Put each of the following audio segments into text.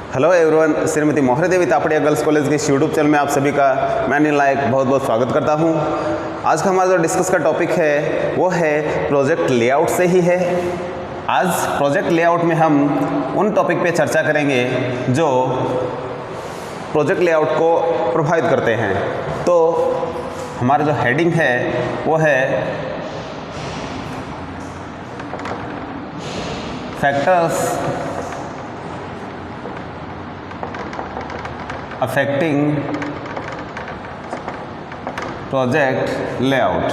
Hello everyone, Shrimati मोहरी देवी Tapadia girls college के YouTube channel में आप सभी का मैं लायक बहुत बहुत स्वागत करता हूं। आज का हमारा जो डिस्कस का टॉपिक है वो है प्रोजेक्ट लेआउट से ही है। आज प्रोजेक्ट लेआउट में हम उन टॉपिक पे चर्चा करेंगे जो प्रोजेक्ट लेआउट को प्रभावित करते हैं। तो हमारा जो हेडिंग है वो है फैक्टर्स affecting project layout।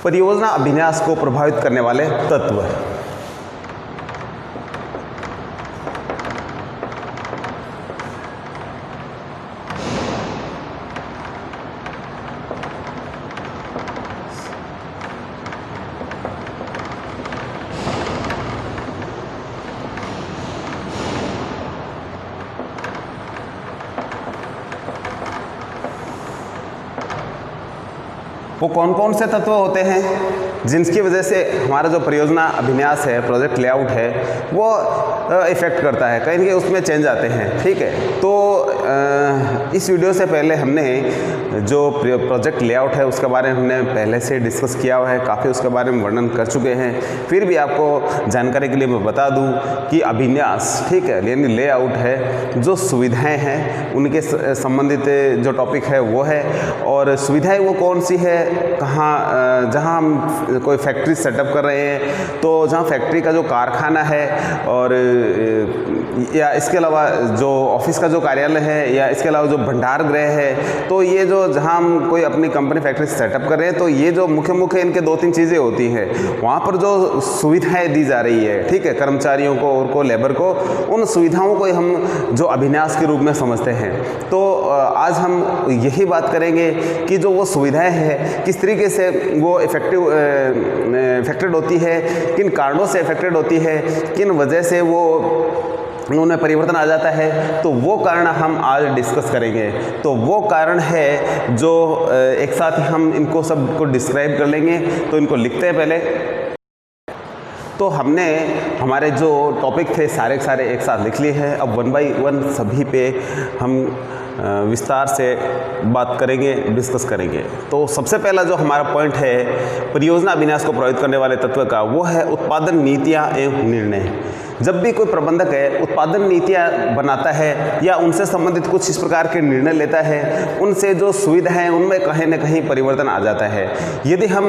परियोजना अभिन्यास को प्रभावित करने वाले तत्व। वो कौन कौन से तत्व होते हैं जिनकी वजह से हमारा जो परियोजना अभिन्यास है, प्रोजेक्ट लेआउट है, वो इफ़ेक्ट करता है, कहीं ना कहीं उसमें चेंज आते हैं। ठीक है, तो इस वीडियो से पहले हमने जो प्रोजेक्ट लेआउट है उसके बारे में हमने पहले से डिस्कस किया हुआ है, काफ़ी उसके बारे में वर्णन कर चुके हैं। फिर भी आपको जानकारी के लिए मैं बता दूं कि अभिन्यास, ठीक है, यानी लेआउट है, जो सुविधाएं हैं उनके संबंधित जो टॉपिक है वो है। और सुविधाएं वो कौन सी है, कहाँ, जहाँ हम कोई फैक्ट्री सेटअप कर रहे हैं तो जहाँ फैक्ट्री का जो कारखाना है, और या इसके अलावा जो ऑफिस का जो कार्यालय है, या इसके अलावा जो भंडार गृह है, तो ये जो जहाँ हम कोई अपनी कंपनी फैक्ट्री सेटअप कर रहे हैं तो ये जो मुख्य इनके दो तीन चीज़ें होती हैं, वहाँ पर जो सुविधाएं दी जा रही है, ठीक है, कर्मचारियों को और को लेबर को, उन सुविधाओं को हम जो अभिन्यास के रूप में समझते हैं। तो आज हम यही बात करेंगे कि जो वो सुविधाएं हैं किस तरीके से वो इफेक्टेड होती है, किन कारणों से इफेक्टेड होती है, किन वजह से वो उनमें परिवर्तन आ जाता है, तो वो कारण हम आज डिस्कस करेंगे। तो वो कारण है जो एक साथ ही हम इनको सबको डिस्क्राइब कर लेंगे। तो इनको लिखते हैं पहले। तो हमने हमारे जो टॉपिक थे सारे के सारे एक साथ लिख लिए हैं। अब 1 बाय 1 सभी पे हम विस्तार से बात करेंगे, डिस्कस करेंगे। तो सबसे पहला जो हमारा पॉइंट है परियोजना अभिन्यास को प्रभावित करने वाले तत्व का, वो है उत्पादन नीतियाँ एवं निर्णय। जब भी कोई प्रबंधक है उत्पादन नीतियाँ बनाता है या उनसे संबंधित कुछ इस प्रकार के निर्णय लेता है, उनसे जो सुविधा है उनमें कहीं ना कहीं परिवर्तन आ जाता है। यदि हम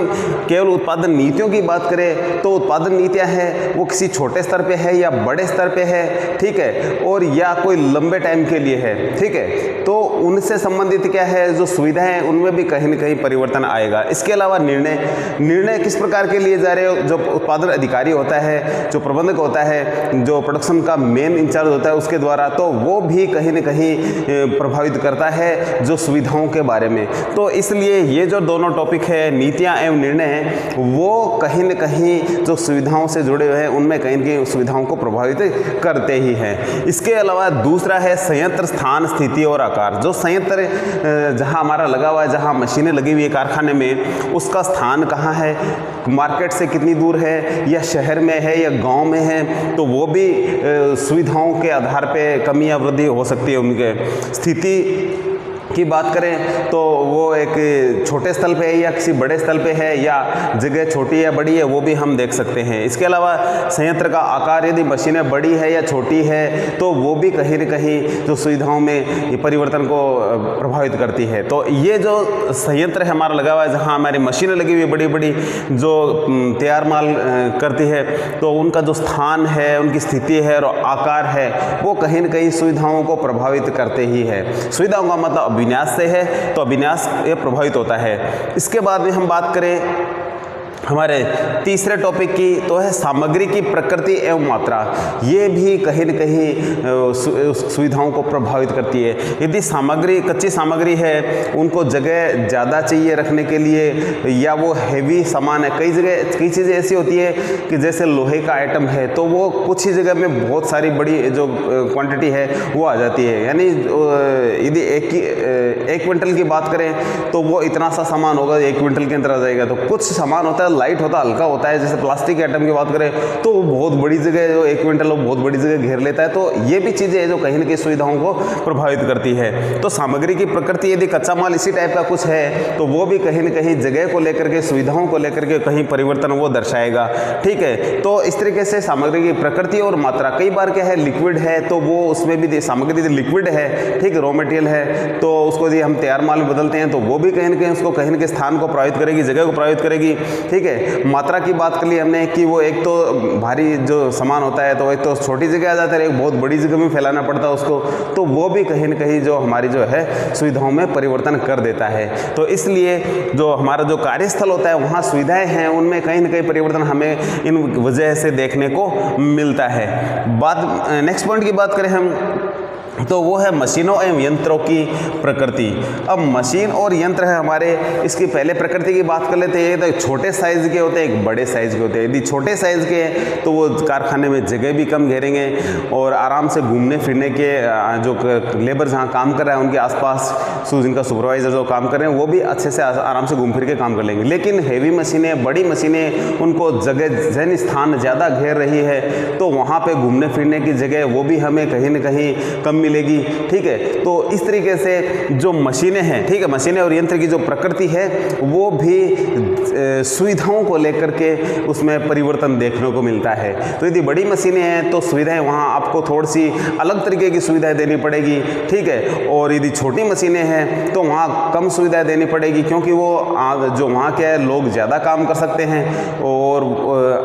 केवल उत्पादन नीतियों की बात करें तो उत्पादन नीतियाँ हैं वो किसी छोटे स्तर पे है या बड़े स्तर पे है, ठीक है, और या कोई लंबे टाइम के लिए है, ठीक है, तो उनसे संबंधित क्या है जो सुविधाएं हैं उनमें भी कहीं ना कहीं परिवर्तन आएगा। इसके अलावा निर्णय किस प्रकार के लिए जा रहे हो, जो उत्पादन अधिकारी होता है, जो प्रबंधक होता है, जो प्रोडक्शन का मेन इंचार्ज होता है उसके द्वारा, तो वो भी कहीं ना कहीं प्रभावित करता है जो सुविधाओं के बारे में। तो इसलिए ये जो दोनों टॉपिक है नीतियाँ एवं निर्णय, वो कहीं ना कहीं जो सुविधाओं से जुड़े हुए हैं उनमें कहीं ना कहीं सुविधाओं को प्रभावित करते ही हैं। इसके अलावा दूसरा है संयंत्र स्थान, स्थिति और आकार। जो संयंत्र जहाँ हमारा लगा हुआ है, जहाँ मशीनें लगी हुई है कारखाने में, उसका स्थान कहाँ है, मार्केट से कितनी दूर है, या शहर में है या गांव में है, तो वो भी सुविधाओं के आधार पे कमी या वृद्धि हो सकती है। उनके स्थिति की बात करें तो वो एक छोटे स्थल पे है या किसी बड़े स्थल पे है, या जगह छोटी या बड़ी है, वो भी हम देख सकते हैं। इसके अलावा संयंत्र का आकार, यदि मशीनें बड़ी है या छोटी है, तो वो भी कहीं न कहीं जो सुविधाओं में परिवर्तन को प्रभावित करती है। तो ये जो संयंत्र है हमारा लगा हुआ है, जहाँ हमारी मशीनें लगी हुई है बड़ी बड़ी जो तैयार माल करती है, तो उनका जो स्थान है, उनकी स्थिति है और आकार है, वो कहीं न कहीं सुविधाओं को प्रभावित करते ही है। सुविधाओं का मतलब अभिन्यास से है, तो अभिन्यास ये प्रभावित होता है। इसके बाद में हम बात करें हमारे तीसरे टॉपिक की तो है सामग्री की प्रकृति एवं मात्रा। ये भी कहीं न कहीं सुविधाओं को प्रभावित करती है। यदि सामग्री कच्ची सामग्री है, उनको जगह ज़्यादा चाहिए रखने के लिए, या वो हैवी सामान है, कई चीज़ें ऐसी होती है कि जैसे लोहे का आइटम है तो वो कुछ ही जगह में बहुत सारी बड़ी जो क्वांटिटी है वो आ जाती है। यानी यदि एक क्विंटल की बात करें तो वो इतना सा सामान होगा, 1 क्विंटल के अंदर आ जाएगा। तो कुछ सामान होता है लाइट होता है, हल्का होता है, जैसे प्लास्टिक के आइटम की बात करें तो वो बहुत बड़ी जगह, जो 1 क्विंटल वो बहुत बड़ी जगह घेर लेता है। तो ये भी चीज़ें हैं जो कहीं न कहीं सुविधाओं को प्रभावित करती है। तो सामग्री की प्रकृति, यदि कच्चा माल इसी टाइप का कुछ है तो वो भी कहीं न कहीं जगह को लेकर के, सुविधाओं को लेकर के कहीं परिवर्तन वो दर्शाएगा। ठीक है, तो इस तरीके से सामग्री की प्रकृति और मात्रा। कई बार क्या है, लिक्विड है तो वो उसमें भी सामग्री लिक्विड है, ठीक, रॉ मटेरियल है, तो उसको यदि हम तैयार माल में बदलते हैं तो वो भी कहीं न कहीं उसको कहीं न कहीं स्थान को प्रभावित करेगी, जगह को प्रभावित करेगी। ठीक है, मात्रा की बात कर ली हमने कि वो एक तो भारी जो सामान होता है तो एक तो छोटी जगह आ जाता है, एक बहुत बड़ी जगह में फैलाना पड़ता है उसको, तो वो भी कहीं न कहीं जो हमारी जो है सुविधाओं में परिवर्तन कर देता है। तो इसलिए जो हमारा जो कार्यस्थल होता है वहाँ सुविधाएं हैं, उनमें कहीं न कहीं परिवर्तन हमें इन वजह से देखने को मिलता है। नेक्स्ट पॉइंट की बात करें हम तो वो है मशीनों एवं यंत्रों की प्रकृति। अब मशीन और यंत्र है हमारे, इसकी पहले प्रकृति की बात कर लेते हैं। तो छोटे साइज़ के होते हैं, एक बड़े साइज़ के होते हैं। यदि छोटे साइज़ के हैं तो वो कारखाने में जगह भी कम घेरेंगे और आराम से घूमने फिरने के जो लेबर जहाँ काम कर रहा है उनके आसपास जिनका सुपरवाइज़र जो काम कर रहे हैं वो भी अच्छे से आराम से घूम फिर के काम कर लेंगे। लेकिन हैवी मशीनें, बड़ी मशीनें, उनको जगह स्थान ज़्यादा घेर रही है, तो वहाँ पर घूमने फिरने की जगह वो भी हमें कहीं न कहीं कम मिलेगी। ठीक है, तो इस तरीके से जो मशीनें हैं, ठीक है, मशीनें और यंत्र की जो प्रकृति है वो भी सुविधाओं को लेकर के उसमें परिवर्तन देखने को मिलता है। तो यदि बड़ी मशीनें हैं तो सुविधाएं वहाँ आपको थोड़ी सी अलग तरीके की सुविधाएं देनी पड़ेगी। ठीक है, और यदि छोटी मशीनें हैं तो वहाँ कम सुविधाएं देनी पड़ेगी, क्योंकि वो जो वहाँ के लोग ज़्यादा काम कर सकते हैं और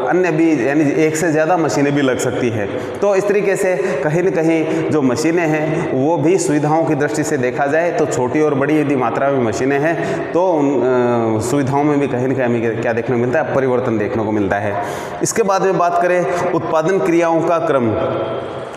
अन्य भी, यानी एक से ज़्यादा मशीनें भी लग सकती हैं। तो इस तरीके से कहीं न कहीं जो मशीनें हैं वो भी सुविधाओं की दृष्टि से देखा जाए तो छोटी और बड़ी यदि मात्रा में मशीनें हैं तो उन सुविधाओं में भी कहीं न कहीं हमें क्या देखने को मिलता है, परिवर्तन देखने को मिलता है। इसके बाद में बात करें उत्पादन क्रियाओं का क्रम।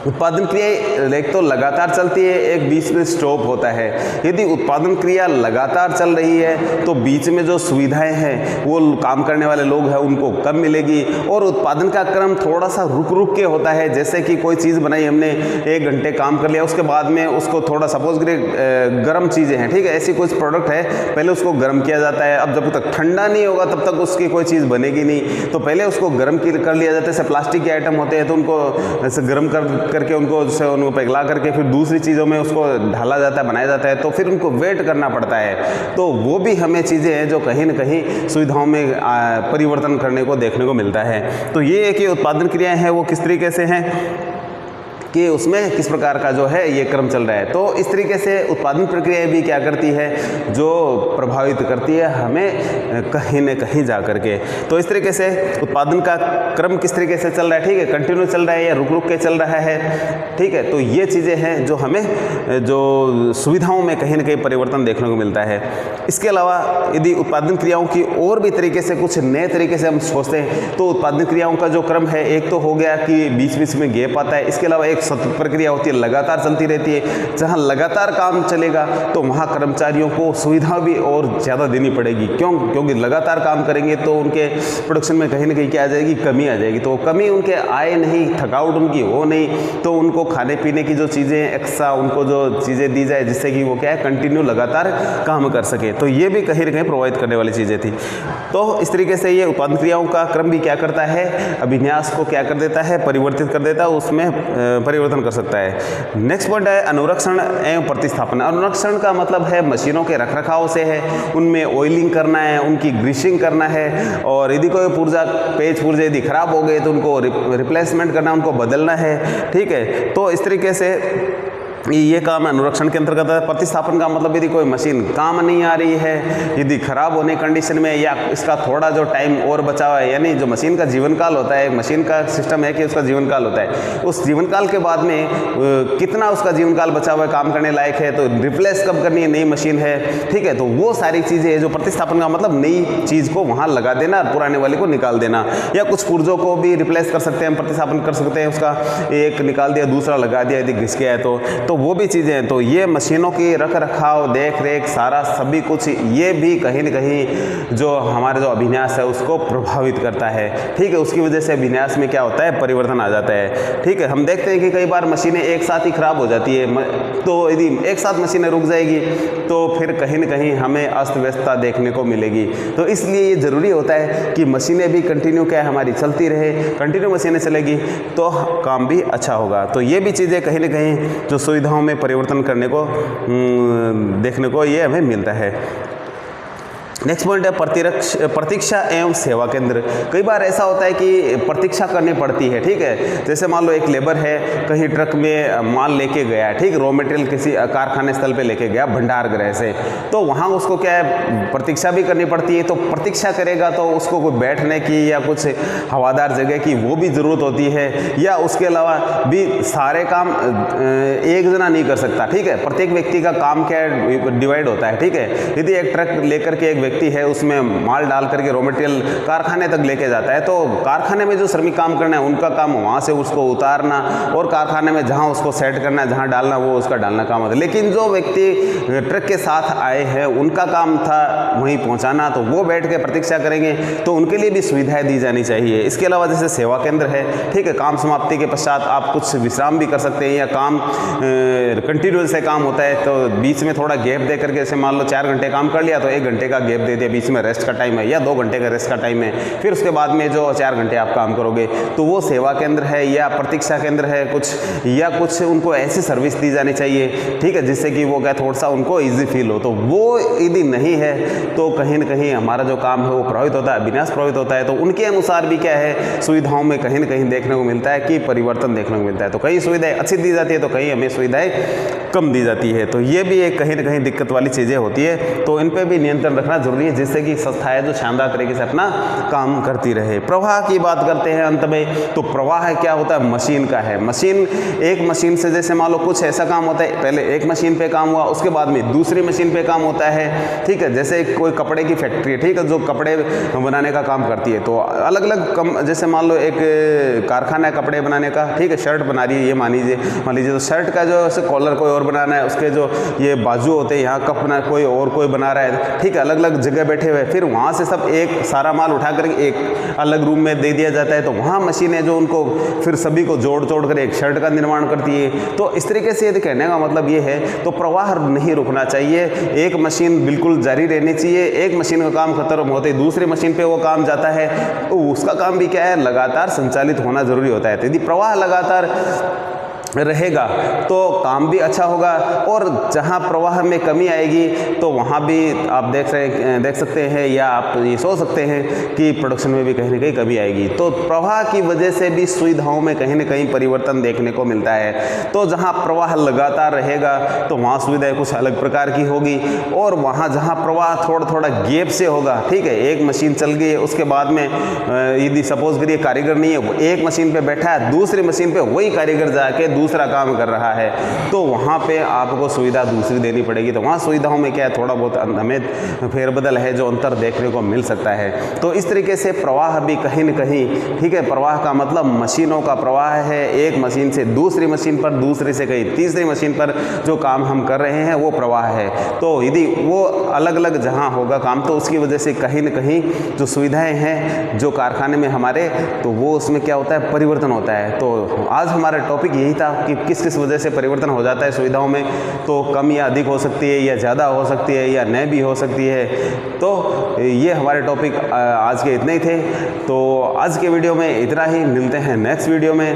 उत्पादन क्रिया एक तो लगातार चलती है, एक बीच में स्टॉप होता है। यदि उत्पादन क्रिया लगातार चल रही है तो बीच में जो सुविधाएं हैं वो काम करने वाले लोग हैं उनको कम मिलेगी, और उत्पादन का क्रम थोड़ा सा रुक के होता है। जैसे कि कोई चीज़ बनाई हमने, 1 घंटे काम कर लिया, उसके बाद में उसको थोड़ा सपोज करिए गर्म चीज़ें हैं, ठीक है, ऐसी कुछ प्रोडक्ट है, पहले उसको गर्म किया जाता है। अब जब तक ठंडा नहीं होगा तब तक उसकी कोई चीज़ बनेगी नहीं, तो पहले उसको गर्म कर लिया जाता है। जैसे प्लास्टिक के आइटम होते हैं तो उनको ऐसे गर्म करके उनको पिघला करके फिर दूसरी चीज़ों में उसको ढाला जाता है, बनाया जाता है, तो फिर उनको वेट करना पड़ता है। तो वो भी हमें चीज़ें हैं जो कहीं न कहीं सुविधाओं में परिवर्तन करने को देखने को मिलता है। तो ये है कि उत्पादन क्रियाएं हैं वो किस तरीके से हैं कि उसमें किस प्रकार का जो है ये क्रम चल रहा है। तो इस तरीके से उत्पादन प्रक्रिया भी क्या करती है, जो प्रभावित करती है हमें कहीं न कहीं जा कर के। तो इस तरीके से उत्पादन का क्रम किस तरीके से चल रहा है, ठीक है, कंटिन्यू चल रहा है या रुक के चल रहा है, ठीक है। तो ये चीज़ें हैं जो हमें जो सुविधाओं में कहीं न कहीं परिवर्तन देखने को मिलता है। इसके अलावा यदि उत्पादन क्रियाओं की और भी तरीके से कुछ नए तरीके से हम सोचते हैं तो उत्पादन क्रियाओं का जो क्रम है, एक तो हो गया कि बीच बीच में गैप आता है। इसके अलावा एक सतत प्रक्रिया होती है, लगातार चलती रहती है। जहाँ लगातार काम चलेगा तो वहाँ कर्मचारियों को सुविधा भी और ज़्यादा देनी पड़ेगी। क्योंकि लगातार काम करेंगे तो उनके प्रोडक्शन में कहीं ना कहीं क्या आ जाएगी, कमी आ जाएगी। तो कमी उनके आए नहीं, थकावट उनकी हो नहीं, तो उनको खाने पीने की जो चीज़ें एक्स्ट्रा उनको जो चीज़ें दी जाए जिससे कि वो क्या है कंटिन्यू लगातार काम कर सके। तो ये भी कहीं ना कहीं प्रोवाइड करने वाली चीज़ें थी। तो इस तरीके से ये उत्पादन क्रियाओं का क्रम भी क्या करता है, अभिन्यास को क्या कर देता है, परिवर्तित कर देता है, उसमें परिवर्तन कर सकता है। नेक्स्ट पॉइंट है अनुरक्षण एवं प्रतिस्थापन। अनुरक्षण का मतलब है मशीनों के रखरखाव से है, उनमें ऑयलिंग करना है, उनकी ग्रीसिंग करना है, और यदि कोई पुर्जे यदि खराब हो गए तो उनको रिप्लेसमेंट करना, उनको बदलना है, ठीक है। तो इस तरीके से ये काम अनुरक्षण के अंतर्गत है। प्रतिस्थापन का मतलब यदि कोई मशीन काम नहीं आ रही है, यदि खराब होने कंडीशन में, या इसका थोड़ा जो टाइम और बचा हुआ है, यानी जो मशीन का जीवन काल होता है, मशीन का सिस्टम है कि उसका जीवन काल होता है, उस जीवन काल के बाद में कितना उसका जीवन काल बचा हुआ है, काम करने लायक है, तो रिप्लेस कब करनी है, नई मशीन है, ठीक है। तो वो सारी चीज़ें जो प्रतिस्थापन का मतलब नई चीज़ को वहाँ लगा देना, पुराने वाले को निकाल देना, या कुछ पुर्जों को भी रिप्लेस कर सकते हैं, प्रतिस्थापन कर सकते हैं, उसका एक निकाल दिया दूसरा लगा दिया यदि घिस गया है तो वो भी चीज़ें हैं। तो ये मशीनों की रख रखाव, देख रेख, सारा सभी कुछ, ये भी कहीं न कहीं जो हमारे जो अभिन्यास है उसको प्रभावित करता है, ठीक है। उसकी वजह से अभिन्यास में क्या होता है, परिवर्तन आ जाता है, ठीक है। हम देखते हैं कि कई बार मशीनें एक साथ ही खराब हो जाती है, तो यदि एक साथ मशीनें रुक जाएगी तो फिर कहीं न कहीं हमें अस्त व्यस्तता देखने को मिलेगी। तो इसलिए ये ज़रूरी होता है कि मशीनें भी कंटिन्यू क्या है हमारी चलती रहे, कंटिन्यू मशीनें चलेगी तो काम भी अच्छा होगा। तो ये भी चीज़ें कहीं न कहीं जो सुविधाओं में परिवर्तन करने को देखने को ये हमें मिलता है। नेक्स्ट पॉइंट है प्रतीक्षा एवं सेवा केंद्र। कई बार ऐसा होता है कि प्रतीक्षा करनी पड़ती है, ठीक है। जैसे मान लो एक लेबर है, कहीं ट्रक में माल लेके गया है, ठीक, रॉ मटेरियल किसी कारखाने स्थल पे लेके गया भंडार गृह से, तो वहाँ उसको क्या है, प्रतीक्षा भी करनी पड़ती है। तो प्रतीक्षा करेगा तो उसको कोई बैठने की या कुछ हवादार जगह की वो भी ज़रूरत होती है, या उसके अलावा भी सारे काम एक जना नहीं कर सकता, ठीक है। प्रत्येक व्यक्ति का काम क्या है, डिवाइड होता है, ठीक है। यदि एक ट्रक लेकर के एक व्यक्ति है उसमें माल डाल करके रॉ मटेरियल कारखाने तक लेके जाता है, तो कारखाने में जो श्रमिक काम करना है उनका काम वहाँ से उसको उतारना, और कारखाने में जहाँ उसको सेट करना है, जहाँ डालना वो उसका डालना काम होता है। लेकिन जो व्यक्ति ट्रक के साथ आए हैं उनका काम था वहीं पहुँचाना, तो वो बैठ के प्रतीक्षा करेंगे, तो उनके लिए भी सुविधाएं दी जानी चाहिए। इसके अलावा जैसे सेवा केंद्र है, ठीक है, काम समाप्ति के पश्चात आप कुछ विश्राम भी कर सकते हैं, या काम कंटिन्यूस से काम होता है तो बीच में थोड़ा गैप दे करके, जैसे मान लो 4 घंटे काम कर लिया तो 1 घंटे का गैप दे दिया, बीच में रेस्ट का टाइम है, या 2 घंटे का रेस्ट का टाइम है, फिर उसके बाद में जो 4 घंटे आप काम करोगे, तो वो सेवा केंद्र है या प्रतीक्षा केंद्र है कुछ, या कुछ उनको ऐसी सर्विस दी जानी चाहिए, ठीक है, जिससे कि वो क्या थोड़ा सा उनको ईजी फील हो। तो वो यदि नहीं है तो कहीं न कहीं हमारा जो काम है वो प्रभावित होता है, अभिन्यास प्रभावित होता है। तो उनके अनुसार भी क्या है, सुविधाओं में कहीं न कहीं देखने को मिलता है कि परिवर्तन देखने को मिलता है। तो कई सुविधाएं अच्छी दी जाती है तो कहीं हमें सुविधाएं कम दी जाती है। तो ये भी एक कहीं न कहीं दिक्कत वाली चीज़ें होती है, तो इन पर भी नियंत्रण रखना जरूरी है, जिससे कि संस्थाएं जो शानदार तरीके से अपना काम करती रहे। प्रवाह की बात करते हैं अंत में, तो प्रवाह क्या होता है, मशीन का है। मशीन, एक मशीन से जैसे मान लो कुछ ऐसा काम होता है, पहले एक मशीन पे काम हुआ, उसके बाद में दूसरी मशीन पे काम होता है, ठीक है। जैसे कोई कपड़े की फैक्ट्री है, ठीक है, जो कपड़े बनाने का काम करती है, तो अलग अलग जैसे मान लो एक कारखाना है कपड़े बनाने का, ठीक है, शर्ट बना रही है, ये मान लीजिए तो शर्ट का जो कॉलर कोई और बनाना है, उसके जो ये बाजू होते हैं यहाँ कप बना कोई बना रहा है, ठीक है, अलग अलग जगह बैठे हुए, फिर वहाँ से सब एक सारा माल उठा कर एक अलग रूम में दे दिया जाता है। तो वहाँ मशीनें जो उनको फिर सभी को जोड़ कर एक शर्ट का निर्माण करती है। तो इस तरीके से यदि कहने का मतलब ये है, तो प्रवाह नहीं रुकना चाहिए, एक मशीन बिल्कुल जारी रहनी चाहिए। एक मशीन का काम खत्म होते ही दूसरी मशीन पे वो काम जाता है, तो उसका काम भी क्या है, लगातार संचालित होना जरूरी होता है। तो यदि प्रवाह लगातार रहेगा तो काम भी अच्छा होगा, और जहाँ प्रवाह में कमी आएगी तो वहाँ भी आप देख सकते हैं, या आप ये सोच सकते हैं कि प्रोडक्शन में भी कहीं ना कहीं कमी आएगी। तो प्रवाह की वजह से भी सुविधाओं में कहीं ना कहीं परिवर्तन देखने को मिलता है। तो जहाँ प्रवाह लगातार रहेगा तो वहाँ सुविधाएं कुछ अलग प्रकार की होगी, और वहाँ जहाँ प्रवाह थोड़ा थोड़ा गैप से होगा, ठीक है, एक मशीन चल गई है, उसके बाद में यदि सपोज करिए कारीगर नहीं है, वो एक मशीन पर बैठा है, दूसरी मशीन पर वही कारीगर जाके दूसरा काम कर रहा है, तो वहाँ पे आपको सुविधा दूसरी देनी पड़ेगी। तो वहाँ सुविधाओं में क्या है, थोड़ा बहुत हमें फेरबदल है जो अंतर देखने को मिल सकता है। तो इस तरीके से प्रवाह भी कहीं न कहीं, ठीक है, प्रवाह का मतलब मशीनों का प्रवाह है, एक मशीन से दूसरी मशीन पर, दूसरी से कहीं तीसरी मशीन पर जो काम हम कर रहे हैं वो प्रवाह है। तो यदि वो अलग अलग जहाँ होगा काम, तो उसकी वजह से कहीं न कहीं जो सुविधाएँ हैं जो कारखाने में हमारे, तो वो उसमें क्या होता है, परिवर्तन होता है। तो आज हमारा टॉपिक यही था कि किस किस वजह से परिवर्तन हो जाता है सुविधाओं में। तो कम या अधिक हो सकती है, या ज़्यादा हो सकती है, या न भी हो सकती है। तो ये हमारे टॉपिक आज के इतने ही थे। तो आज के वीडियो में इतना ही, मिलते हैं नेक्स्ट वीडियो में।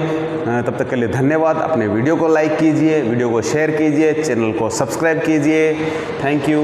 तब तक के लिए धन्यवाद। अपने वीडियो को लाइक कीजिए, वीडियो को शेयर कीजिए, चैनल को सब्सक्राइब कीजिए। Thank you.